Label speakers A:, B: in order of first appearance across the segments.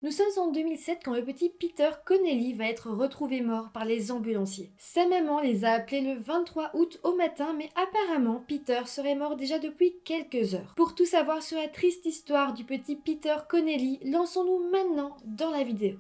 A: Nous sommes en 2007 quand le petit Peter Connelly va être retrouvé mort par les ambulanciers. Sa maman les a appelés le 23 août au matin, mais apparemment Peter serait mort déjà depuis quelques heures. Pour tout savoir sur la triste histoire du petit Peter Connelly, lançons-nous maintenant dans la vidéo.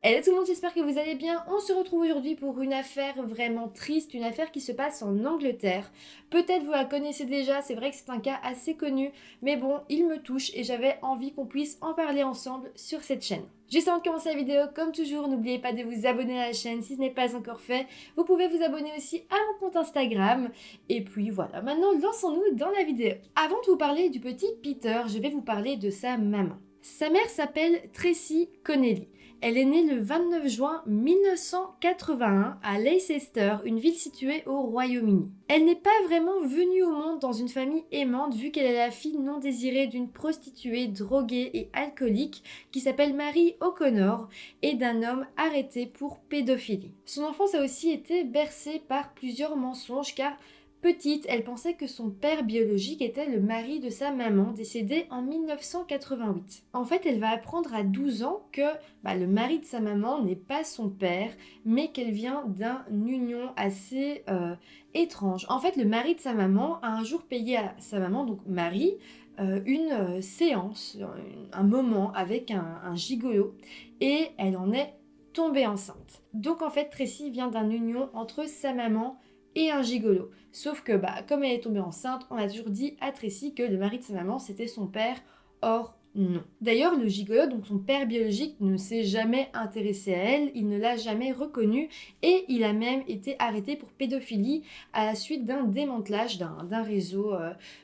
A: Hello tout le monde, j'espère que vous allez bien. On se retrouve aujourd'hui pour une affaire vraiment triste, une affaire qui se passe en Angleterre. Peut-être vous la connaissez déjà, c'est vrai que c'est un cas assez connu, mais bon, il me touche et j'avais envie qu'on puisse en parler ensemble sur cette chaîne. Juste avant de commencer la vidéo, comme toujours, n'oubliez pas de vous abonner à la chaîne si ce n'est pas encore fait. Vous pouvez vous abonner aussi à mon compte Instagram. Et puis voilà, maintenant lançons-nous dans la vidéo. Avant de vous parler du petit Peter, je vais vous parler de sa maman. Sa mère s'appelle Tracy Connelly. Elle est née le 29 juin 1981 à Leicester, une ville située au Royaume-Uni. Elle n'est pas vraiment venue au monde dans une famille aimante vu qu'elle est la fille non désirée d'une prostituée droguée et alcoolique qui s'appelle Mary O'Connor et d'un homme arrêté pour pédophilie. Son enfance a aussi été bercée par plusieurs mensonges car petite, elle pensait que son père biologique était le mari de sa maman, décédée en 1988. En fait, elle va apprendre à 12 ans que le mari de sa maman n'est pas son père, mais qu'elle vient d'une union assez étrange. En fait, le mari de sa maman a un jour payé à sa maman, donc Marie, une séance, un moment avec un gigolo, et elle en est tombée enceinte. Donc en fait, Tracy vient d'une union entre sa maman et un gigolo. Sauf que comme elle est tombée enceinte, on a toujours dit à Tracy que le mari de sa maman c'était son père, or non. D'ailleurs, le gigolo, donc son père biologique, ne s'est jamais intéressé à elle, il ne l'a jamais reconnue et il a même été arrêté pour pédophilie à la suite d'un démantelage d'un réseau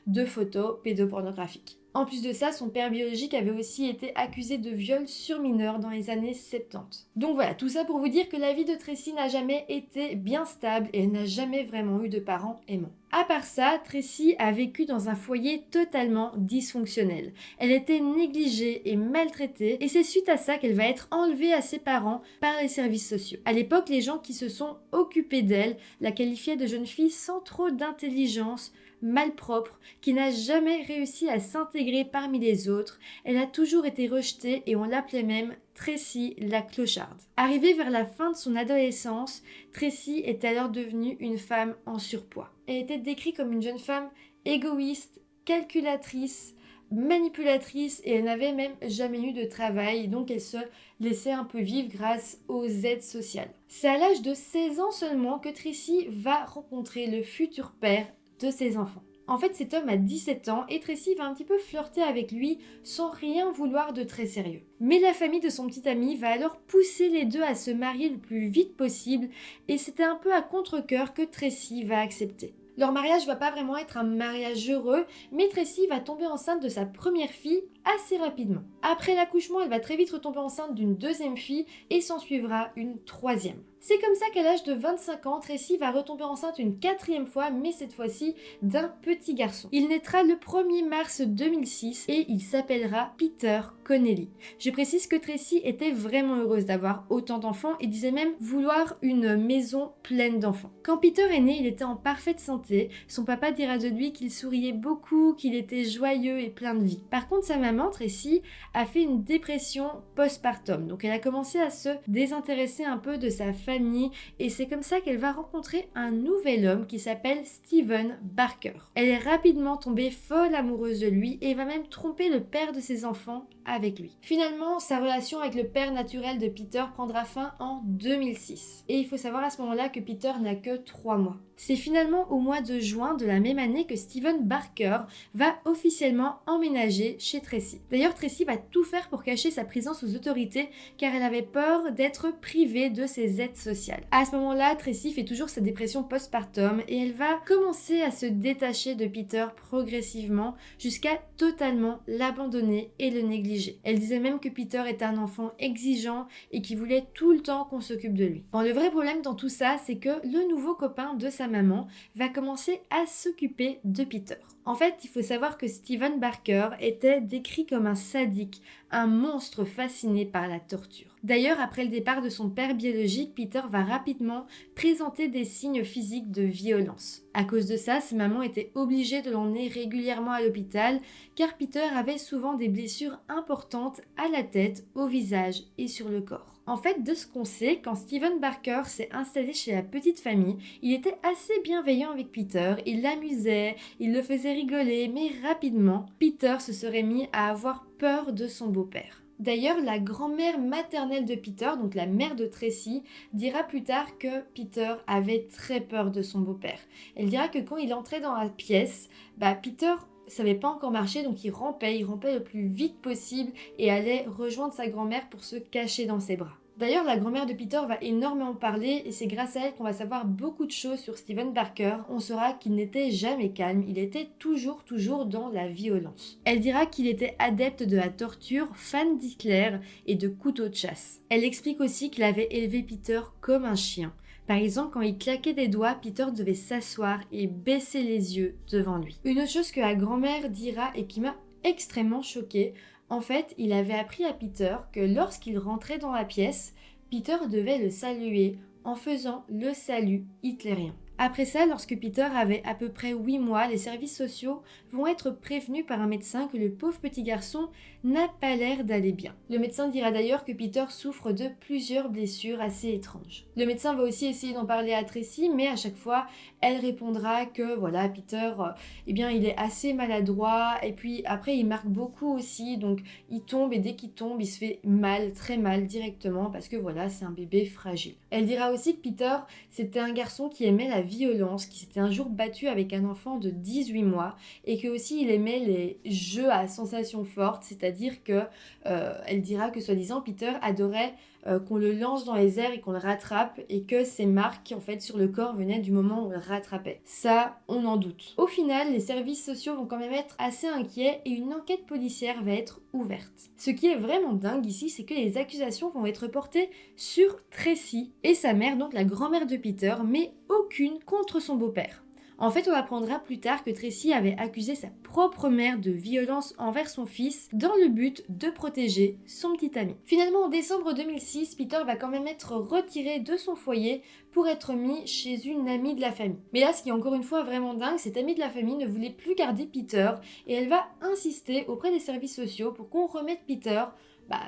A: de photos pédopornographiques. En plus de ça, son père biologique avait aussi été accusé de viol sur mineur dans les années 70. Donc voilà, tout ça pour vous dire que la vie de Tracy n'a jamais été bien stable et elle n'a jamais vraiment eu de parents aimants. À part ça, Tracy a vécu dans un foyer totalement dysfonctionnel. Elle était négligée et maltraitée et c'est suite à ça qu'elle va être enlevée à ses parents par les services sociaux. À l'époque, les gens qui se sont occupés d'elle la qualifiaient de jeune fille sans trop d'intelligence, malpropre, qui n'a jamais réussi à s'intégrer parmi les autres. Elle a toujours été rejetée et on l'appelait même Tracy la clocharde. Arrivée vers la fin de son adolescence, Tracy est alors devenue une femme en surpoids. Elle était décrite comme une jeune femme égoïste, calculatrice, manipulatrice et elle n'avait même jamais eu de travail, donc elle se laissait un peu vivre grâce aux aides sociales. C'est à l'âge de 16 ans seulement que Tracy va rencontrer le futur père de ses enfants. En fait, cet homme a 17 ans et Tracy va un petit peu flirter avec lui sans rien vouloir de très sérieux. Mais la famille de son petit ami va alors pousser les deux à se marier le plus vite possible et c'était un peu à contre-cœur que Tracy va accepter. Leur mariage va pas vraiment être un mariage heureux, mais Tracy va tomber enceinte de sa première fille assez rapidement. Après l'accouchement, elle va très vite retomber enceinte d'une deuxième fille et s'en suivra une troisième. C'est comme ça qu'à l'âge de 25 ans, Tracy va retomber enceinte une quatrième fois, mais cette fois-ci d'un petit garçon. Il naîtra le 1er mars 2006 et il s'appellera Peter Connelly. Je précise que Tracy était vraiment heureuse d'avoir autant d'enfants et disait même vouloir une maison pleine d'enfants. Quand Peter est né, il était en parfaite santé. Son papa dira de lui qu'il souriait beaucoup, qu'il était joyeux et plein de vie. Par contre, sa maman, Tracy, a fait une dépression postpartum. Donc elle a commencé à se désintéresser un peu de sa famille et c'est comme ça qu'elle va rencontrer un nouvel homme qui s'appelle Steven Barker. Elle est rapidement tombée folle amoureuse de lui et va même tromper le père de ses enfants avec lui. Finalement, sa relation avec le père naturel de Peter prendra fin en 2006. Et il faut savoir à ce moment-là que Peter n'a que 3 mois. C'est finalement au mois de juin de la même année que Steven Barker va officiellement emménager chez Tracy. D'ailleurs, Tracy va tout faire pour cacher sa présence aux autorités car elle avait peur d'être privée de ses aides sociales. À ce moment-là, Tracy fait toujours sa dépression postpartum et elle va commencer à se détacher de Peter progressivement jusqu'à totalement l'abandonner et le négliger négligé. Elle disait même que Peter était un enfant exigeant et qui voulait tout le temps qu'on s'occupe de lui. Bon, le vrai problème dans tout ça, c'est que le nouveau copain de sa maman va commencer à s'occuper de Peter. En fait, il faut savoir que Steven Barker était décrit comme un sadique, un monstre fasciné par la torture. D'ailleurs, après le départ de son père biologique, Peter va rapidement présenter des signes physiques de violence. À cause de ça, sa maman était obligée de l'emmener régulièrement à l'hôpital car Peter avait souvent des blessures importantes à la tête, au visage et sur le corps. En fait, de ce qu'on sait, quand Steven Barker s'est installé chez la petite famille, il était assez bienveillant avec Peter, il l'amusait, il le faisait rigoler, mais rapidement, Peter se serait mis à avoir peur de son beau-père. D'ailleurs, la grand-mère maternelle de Peter, donc la mère de Tracy, dira plus tard que Peter avait très peur de son beau-père. Elle dira que quand il entrait dans la pièce, Peter savait pas encore marcher, donc il rampait le plus vite possible et allait rejoindre sa grand-mère pour se cacher dans ses bras. D'ailleurs, la grand-mère de Peter va énormément parler et c'est grâce à elle qu'on va savoir beaucoup de choses sur Steven Barker. On saura qu'il n'était jamais calme, il était toujours dans la violence. Elle dira qu'il était adepte de la torture, fan d'Hitler et de couteaux de chasse. Elle explique aussi qu'il avait élevé Peter comme un chien. Par exemple, quand il claquait des doigts, Peter devait s'asseoir et baisser les yeux devant lui. Une autre chose que la grand-mère dira et qui m'a extrêmement choquée, en fait, il avait appris à Peter que lorsqu'il rentrait dans la pièce, Peter devait le saluer en faisant le salut hitlérien. Après ça, lorsque Peter avait à peu près 8 mois, les services sociaux vont être prévenus par un médecin que le pauvre petit garçon n'a pas l'air d'aller bien. Le médecin dira d'ailleurs que Peter souffre de plusieurs blessures assez étranges. Le médecin va aussi essayer d'en parler à Tracy, mais à chaque fois, elle répondra que voilà, Peter, il est assez maladroit et puis après il marque beaucoup aussi, donc il tombe et dès qu'il tombe, il se fait mal, très mal directement parce que voilà, c'est un bébé fragile. Elle dira aussi que Peter, c'était un garçon qui aimait la violence, qui s'était un jour battu avec un enfant de 18 mois et que aussi il aimait les jeux à sensations fortes, c'est-à-dire que elle dira que soi-disant Peter adorait qu'on le lance dans les airs et qu'on le rattrape et que ces marques en fait sur le corps venaient du moment où on le rattrapait. Ça, on en doute. Au final, les services sociaux vont quand même être assez inquiets et une enquête policière va être ouverte. Ce qui est vraiment dingue ici, c'est que les accusations vont être portées sur Tracy et sa mère, donc la grand-mère de Peter, mais aucune contre son beau-père. En fait, on apprendra plus tard que Tracy avait accusé sa propre mère de violence envers son fils dans le but de protéger son petit ami. Finalement, en décembre 2006, Peter va quand même être retiré de son foyer pour être mis chez une amie de la famille. Mais là, ce qui est encore une fois vraiment dingue, cette amie de la famille ne voulait plus garder Peter et elle va insister auprès des services sociaux pour qu'on remette Peter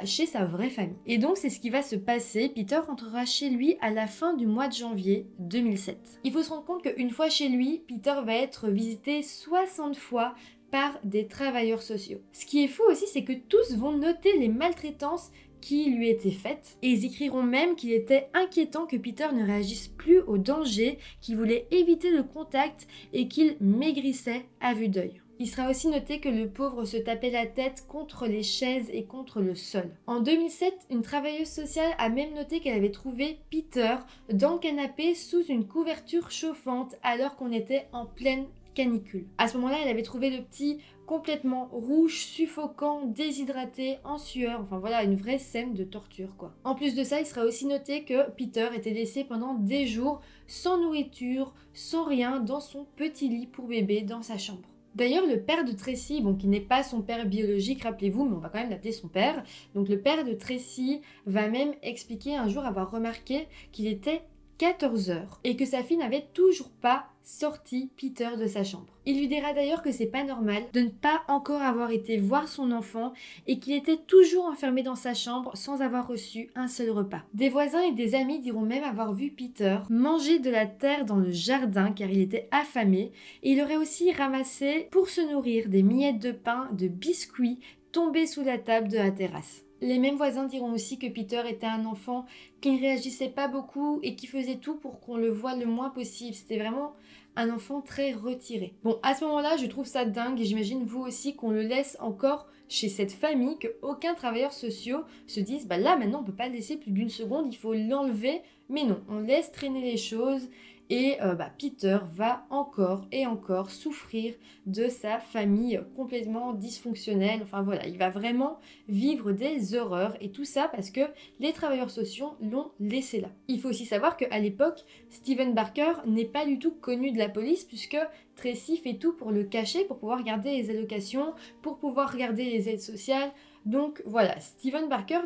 A: chez sa vraie famille. Et donc c'est ce qui va se passer, Peter rentrera chez lui à la fin du mois de janvier 2007. Il faut se rendre compte qu'une fois chez lui, Peter va être visité 60 fois par des travailleurs sociaux. Ce qui est fou aussi, c'est que tous vont noter les maltraitances qui lui étaient faites et ils écriront même qu'il était inquiétant que Peter ne réagisse plus au danger, qu'il voulait éviter le contact et qu'il maigrissait à vue d'œil. Il sera aussi noté que le pauvre se tapait la tête contre les chaises et contre le sol. En 2007, une travailleuse sociale a même noté qu'elle avait trouvé Peter dans le canapé sous une couverture chauffante alors qu'on était en pleine canicule. À ce moment-là, elle avait trouvé le petit complètement rouge, suffocant, déshydraté, en sueur, enfin voilà, une vraie scène de torture quoi. En plus de ça, il sera aussi noté que Peter était laissé pendant des jours sans nourriture, sans rien, dans son petit lit pour bébé dans sa chambre. D'ailleurs, le père de Tracy, qui n'est pas son père biologique, rappelez-vous, mais on va quand même l'appeler son père. Donc le père de Tracy va même expliquer un jour avoir remarqué qu'il était 14 heures et que sa fille n'avait toujours pas sorti Peter de sa chambre. Il lui dira d'ailleurs que c'est pas normal de ne pas encore avoir été voir son enfant et qu'il était toujours enfermé dans sa chambre sans avoir reçu un seul repas. Des voisins et des amis diront même avoir vu Peter manger de la terre dans le jardin car il était affamé et il aurait aussi ramassé pour se nourrir des miettes de pain, de biscuits tombés sous la table de la terrasse. Les mêmes voisins diront aussi que Peter était un enfant qui ne réagissait pas beaucoup et qui faisait tout pour qu'on le voie le moins possible. C'était vraiment un enfant très retiré. Bon, à ce moment-là, je trouve ça dingue et j'imagine vous aussi qu'on le laisse encore chez cette famille, qu'aucun travailleur social se dise là maintenant on peut pas le laisser plus d'une seconde, il faut l'enlever. Mais non, on laisse traîner les choses et Peter va encore et encore souffrir de sa famille complètement dysfonctionnelle. Enfin voilà, il va vraiment vivre des horreurs et tout ça parce que les travailleurs sociaux l'ont laissé là. Il faut aussi savoir qu'à l'époque, Steven Barker n'est pas du tout connu de la police puisque Tracy fait tout pour le cacher, pour pouvoir garder les allocations, pour pouvoir garder les aides sociales. Donc voilà, Steven Barker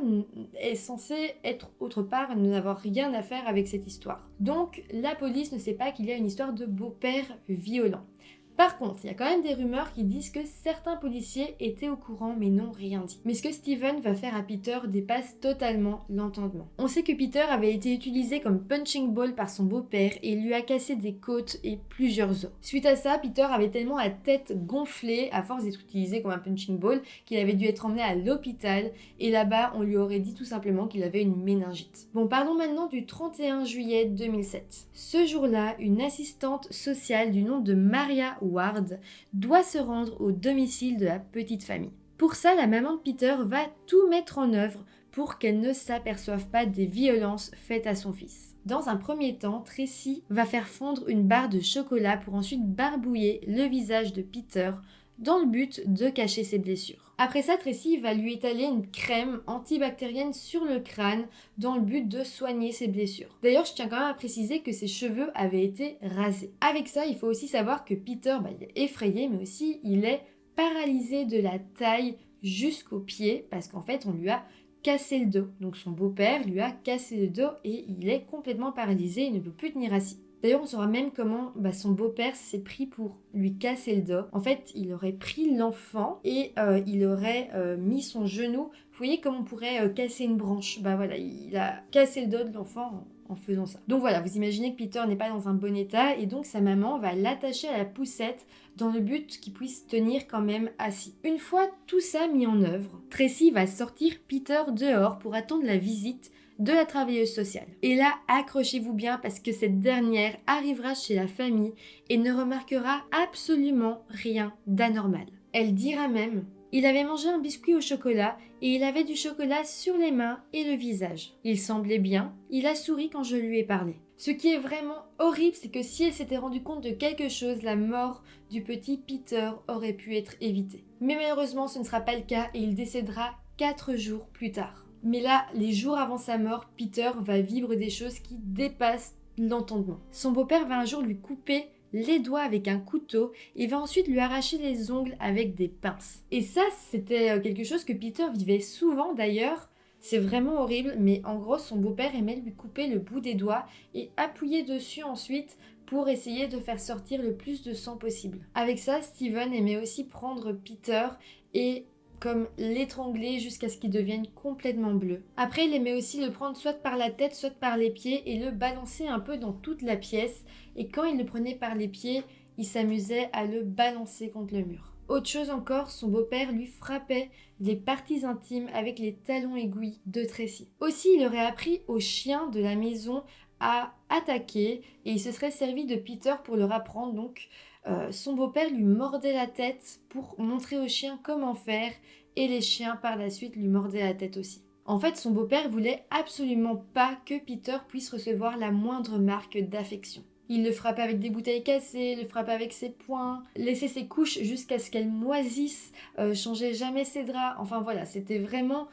A: est censé être autre part et n'avoir rien à faire avec cette histoire. Donc la police ne sait pas qu'il y a une histoire de beau-père violent. Par contre, il y a quand même des rumeurs qui disent que certains policiers étaient au courant mais n'ont rien dit. Mais ce que Steven va faire à Peter dépasse totalement l'entendement. On sait que Peter avait été utilisé comme punching ball par son beau-père et lui a cassé des côtes et plusieurs os. Suite à ça, Peter avait tellement la tête gonflée à force d'être utilisé comme un punching ball qu'il avait dû être emmené à l'hôpital et là-bas on lui aurait dit tout simplement qu'il avait une méningite. Bon, parlons maintenant du 31 juillet 2007. Ce jour-là, une assistante sociale du nom de Maria Ward doit se rendre au domicile de la petite famille. Pour ça, la maman de Peter va tout mettre en œuvre pour qu'elle ne s'aperçoive pas des violences faites à son fils. Dans un premier temps, Tracy va faire fondre une barre de chocolat pour ensuite barbouiller le visage de Peter dans le but de cacher ses blessures. Après ça, Tracy va lui étaler une crème antibactérienne sur le crâne dans le but de soigner ses blessures. D'ailleurs, je tiens quand même à préciser que ses cheveux avaient été rasés. Avec ça, il faut aussi savoir que Peter, il est effrayé, mais aussi il est paralysé de la taille jusqu'aux pieds parce qu'en fait, on lui a cassé le dos. Donc son beau-père lui a cassé le dos et il est complètement paralysé, il ne peut plus tenir assis. D'ailleurs, on saura même comment son beau-père s'est pris pour lui casser le dos. En fait, il aurait pris l'enfant et il aurait mis son genou. Vous voyez comme on pourrait casser une branche. Voilà, il a cassé le dos de l'enfant en faisant ça. Donc voilà, vous imaginez que Peter n'est pas dans un bon état et donc sa maman va l'attacher à la poussette dans le but qu'il puisse tenir quand même assis. Une fois tout ça mis en œuvre, Tracy va sortir Peter dehors pour attendre la visite de la travailleuse sociale. Et là, accrochez-vous bien parce que cette dernière arrivera chez la famille et ne remarquera absolument rien d'anormal. Elle dira même: il avait mangé un biscuit au chocolat et il avait du chocolat sur les mains et le visage. Il semblait bien, il a souri quand je lui ai parlé. Ce qui est vraiment horrible, c'est que si elle s'était rendue compte de quelque chose, la mort du petit Peter aurait pu être évitée. Mais malheureusement, ce ne sera pas le cas et il décédera 4 jours plus tard. Mais là, les jours avant sa mort, Peter va vivre des choses qui dépassent l'entendement. Son beau-père va un jour lui couper les doigts avec un couteau et va ensuite lui arracher les ongles avec des pinces. Et ça, c'était quelque chose que Peter vivait souvent d'ailleurs. C'est vraiment horrible, mais en gros, son beau-père aimait lui couper le bout des doigts et appuyer dessus ensuite pour essayer de faire sortir le plus de sang possible. Avec ça, Steven aimait aussi prendre Peter et comme l'étrangler jusqu'à ce qu'il devienne complètement bleu. Après, il aimait aussi le prendre soit par la tête, soit par les pieds et le balancer un peu dans toute la pièce. Et quand il le prenait par les pieds, il s'amusait à le balancer contre le mur. Autre chose encore, son beau-père lui frappait les parties intimes avec les talons aiguilles de Tracy. Aussi, il aurait appris aux chiens de la maison à attaquer et il se serait servi de Peter pour leur apprendre. Donc, son beau-père lui mordait la tête pour montrer aux chiens comment faire et les chiens par la suite lui mordaient la tête aussi. En fait, son beau-père voulait absolument pas que Peter puisse recevoir la moindre marque d'affection. Il le frappait avec des bouteilles cassées, le frappait avec ses poings, laissait ses couches jusqu'à ce qu'elles moisissent, changeait jamais ses draps. Enfin voilà, c'était vraiment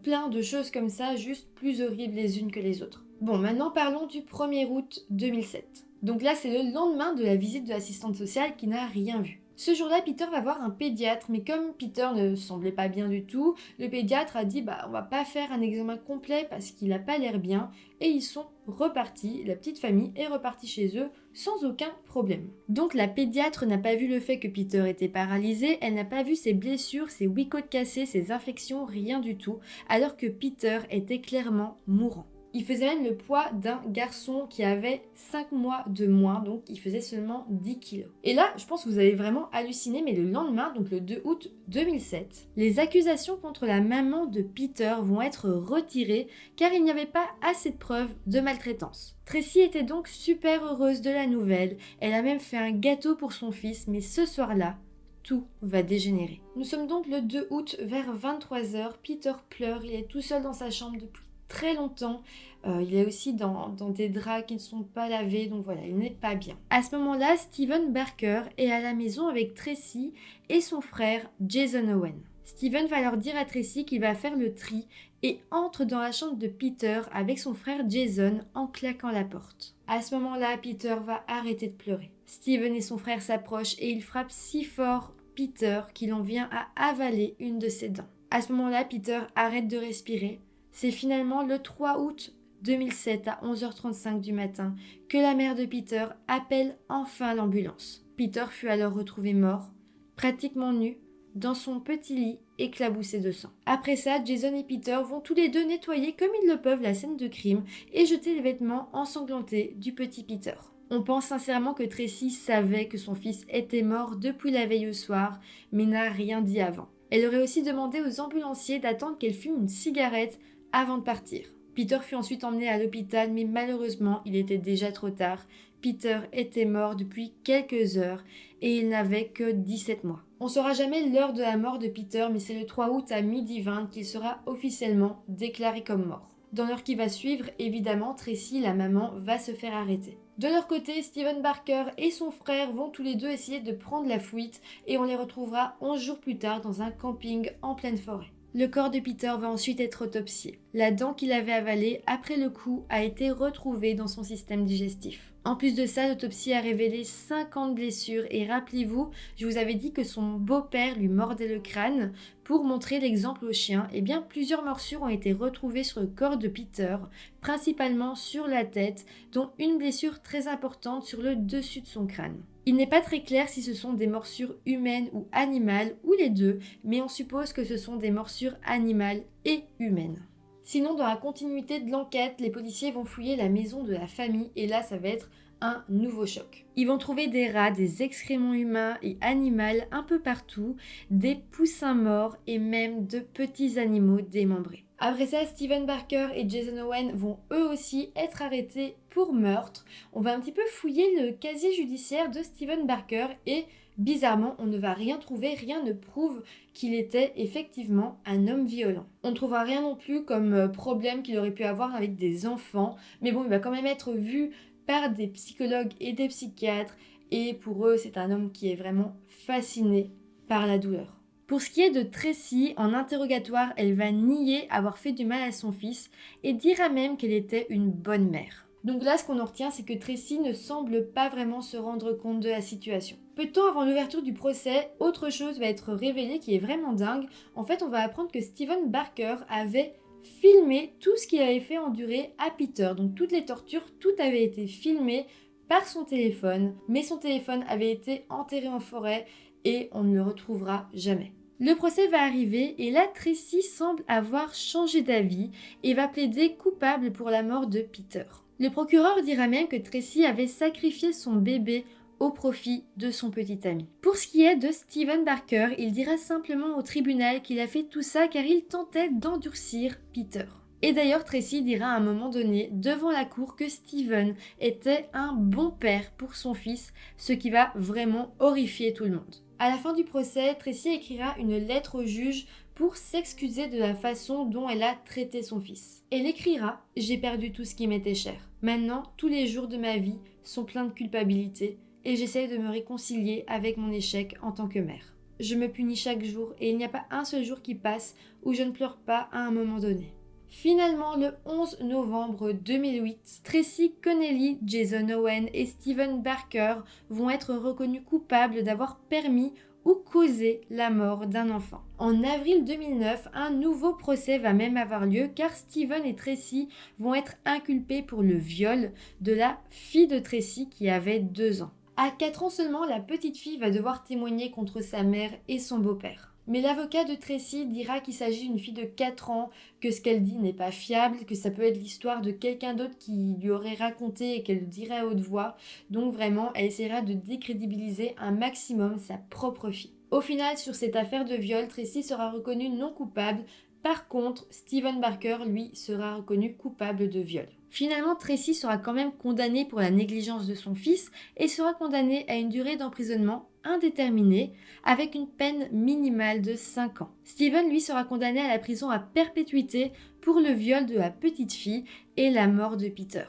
A: plein de choses comme ça, juste plus horribles les unes que les autres. Bon, maintenant parlons du 1er août 2007. Donc là, c'est le lendemain de la visite de l'assistante sociale qui n'a rien vu. Ce jour-là, Peter va voir un pédiatre, mais comme Peter ne semblait pas bien du tout, le pédiatre a dit on va pas faire un examen complet parce qu'il a pas l'air bien, et ils sont repartis, la petite famille est repartie chez eux sans aucun problème. Donc la pédiatre n'a pas vu le fait que Peter était paralysé, elle n'a pas vu ses blessures, ses 8 côtes cassées, ses infections, rien du tout, alors que Peter était clairement mourant. Il faisait même le poids d'un garçon qui avait 5 mois de moins, donc il faisait seulement 10 kilos. Et là, je pense que vous avez vraiment halluciné, mais le lendemain, donc le 2 août 2007, les accusations contre la maman de Peter vont être retirées car il n'y avait pas assez de preuves de maltraitance. Tracy était donc super heureuse de la nouvelle, elle a même fait un gâteau pour son fils, mais ce soir-là, tout va dégénérer. Nous sommes donc le 2 août vers 23h, Peter pleure, il est tout seul dans sa chambre depuis très longtemps. Il est aussi dans des draps qui ne sont pas lavés, donc voilà, il n'est pas bien. À ce moment-là, Steven Barker est à la maison avec Tracy et son frère Jason Owen. Steven va leur dire à Tracy qu'il va faire le tri et entre dans la chambre de Peter avec son frère Jason en claquant la porte. À ce moment-là, Peter va arrêter de pleurer. Steven et son frère s'approchent et il frappe si fort Peter qu'il en vient à avaler une de ses dents. À ce moment-là, Peter arrête de respirer. C'est finalement le 3 août 2007 à 11h35 du matin que la mère de Peter appelle enfin l'ambulance. Peter fut alors retrouvé mort, pratiquement nu, dans son petit lit éclaboussé de sang. Après ça, Jason et Peter vont tous les deux nettoyer comme ils le peuvent la scène de crime et jeter les vêtements ensanglantés du petit Peter. On pense sincèrement que Tracy savait que son fils était mort depuis la veille au soir, mais n'a rien dit avant. Elle aurait aussi demandé aux ambulanciers d'attendre qu'elle fume une cigarette avant de partir. Peter fut ensuite emmené à l'hôpital, mais malheureusement, il était déjà trop tard. Peter était mort depuis quelques heures et il n'avait que 17 mois. On ne saura jamais l'heure de la mort de Peter, mais c'est le 3 août à 12h20 qu'il sera officiellement déclaré comme mort. Dans l'heure qui va suivre, évidemment, Tracy, la maman, va se faire arrêter. De leur côté, Steven Barker et son frère vont tous les deux essayer de prendre la fuite et on les retrouvera 11 jours plus tard dans un camping en pleine forêt. Le corps de Peter va ensuite être autopsié. La dent qu'il avait avalée après le coup a été retrouvée dans son système digestif. En plus de ça, l'autopsie a révélé 50 blessures et rappelez-vous, je vous avais dit que son beau-père lui mordait le crâne. Pour montrer l'exemple au chien, eh bien plusieurs morsures ont été retrouvées sur le corps de Peter, principalement sur la tête, dont une blessure très importante sur le dessus de son crâne. Il n'est pas très clair si ce sont des morsures humaines ou animales, ou les deux, mais on suppose que ce sont des morsures animales et humaines. Sinon, dans la continuité de l'enquête, les policiers vont fouiller la maison de la famille et là, ça va être un nouveau choc. Ils vont trouver des rats, des excréments humains et animaux un peu partout, des poussins morts et même de petits animaux démembrés. Après ça, Steven Barker et Jason Owen vont eux aussi être arrêtés pour meurtre. On va un petit peu fouiller le casier judiciaire de Steven Barker et bizarrement, on ne va rien trouver, rien ne prouve qu'il était effectivement un homme violent. On ne trouvera rien non plus comme problème qu'il aurait pu avoir avec des enfants, mais bon, il va quand même être vu par des psychologues et des psychiatres et pour eux, c'est un homme qui est vraiment fasciné par la douleur. Pour ce qui est de Tracy, en interrogatoire, elle va nier avoir fait du mal à son fils et dira même qu'elle était une bonne mère. Donc là, ce qu'on en retient, c'est que Tracy ne semble pas vraiment se rendre compte de la situation. Peu de temps avant l'ouverture du procès, autre chose va être révélée qui est vraiment dingue. En fait, on va apprendre que Steven Barker avait filmé tout ce qu'il avait fait endurer à Peter. Donc toutes les tortures, tout avait été filmé par son téléphone, mais son téléphone avait été enterré en forêt et on ne le retrouvera jamais. Le procès va arriver et là Tracy semble avoir changé d'avis et va plaider coupable pour la mort de Peter. Le procureur dira même que Tracy avait sacrifié son bébé au profit de son petit ami. Pour ce qui est de Steven Barker, il dira simplement au tribunal qu'il a fait tout ça car il tentait d'endurcir Peter. Et d'ailleurs, Tracy dira à un moment donné devant la cour que Steven était un bon père pour son fils, ce qui va vraiment horrifier tout le monde. À la fin du procès, Tracy écrira une lettre au juge pour s'excuser de la façon dont elle a traité son fils. Elle écrira « J'ai perdu tout ce qui m'était cher. Maintenant, tous les jours de ma vie sont pleins de culpabilité et j'essaye de me réconcilier avec mon échec en tant que mère. Je me punis chaque jour et il n'y a pas un seul jour qui passe où je ne pleure pas à un moment donné. » Finalement, le 11 novembre 2008, Tracy Connelly, Jason Owen et Steven Barker vont être reconnus coupables d'avoir permis ou causé la mort d'un enfant. En avril 2009, un nouveau procès va même avoir lieu car Steven et Tracy vont être inculpés pour le viol de la fille de Tracy qui avait 2 ans. À 4 ans seulement, la petite fille va devoir témoigner contre sa mère et son beau-père. Mais l'avocat de Tracy dira qu'il s'agit d'une fille de 4 ans, que ce qu'elle dit n'est pas fiable, que ça peut être l'histoire de quelqu'un d'autre qui lui aurait raconté et qu'elle le dirait à haute voix. Donc vraiment, elle essaiera de décrédibiliser un maximum sa propre fille. Au final, sur cette affaire de viol, Tracy sera reconnue non coupable. Par contre, Steven Barker, lui, sera reconnu coupable de viol. Finalement, Tracy sera quand même condamnée pour la négligence de son fils et sera condamnée à une durée d'emprisonnement indéterminée avec une peine minimale de 5 ans. Steven, lui, sera condamné à la prison à perpétuité pour le viol de la petite fille et la mort de Peter.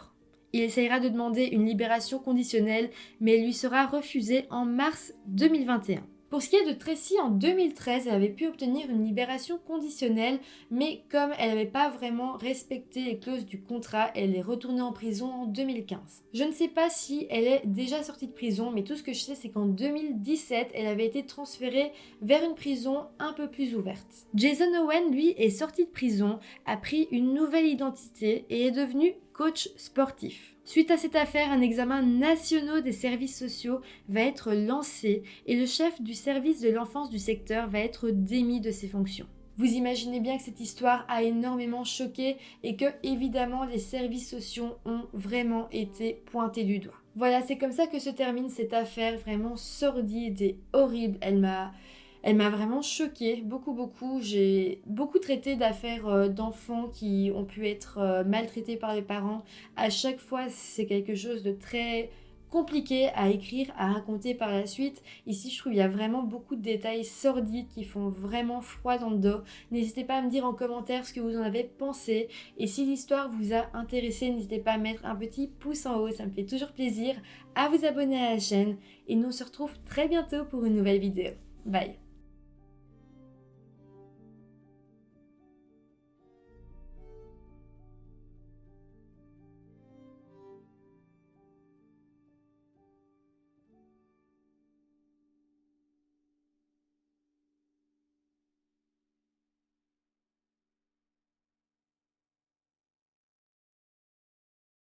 A: Il essayera de demander une libération conditionnelle, mais lui sera refusée en mars 2021. Pour ce qui est de Tracy, en 2013, elle avait pu obtenir une libération conditionnelle, mais comme elle n'avait pas vraiment respecté les clauses du contrat, elle est retournée en prison en 2015. Je ne sais pas si elle est déjà sortie de prison, mais tout ce que je sais, c'est qu'en 2017, elle avait été transférée vers une prison un peu plus ouverte. Jason Owen, lui, est sorti de prison, a pris une nouvelle identité et est devenu coach sportif. Suite à cette affaire, un examen national des services sociaux va être lancé et le chef du service de l'enfance du secteur va être démis de ses fonctions. Vous imaginez bien que cette histoire a énormément choqué et que, évidemment, les services sociaux ont vraiment été pointés du doigt. Voilà, c'est comme ça que se termine cette affaire vraiment sordide et horrible. Elle m'a vraiment choquée, beaucoup. J'ai beaucoup traité d'affaires d'enfants qui ont pu être maltraités par les parents. À chaque fois, c'est quelque chose de très compliqué à écrire, à raconter par la suite. Ici, je trouve qu'il y a vraiment beaucoup de détails sordides qui font vraiment froid dans le dos. N'hésitez pas à me dire en commentaire ce que vous en avez pensé. Et si l'histoire vous a intéressé, n'hésitez pas à mettre un petit pouce en haut, ça me fait toujours plaisir. À vous abonner à la chaîne. Et nous on se retrouve très bientôt pour une nouvelle vidéo. Bye!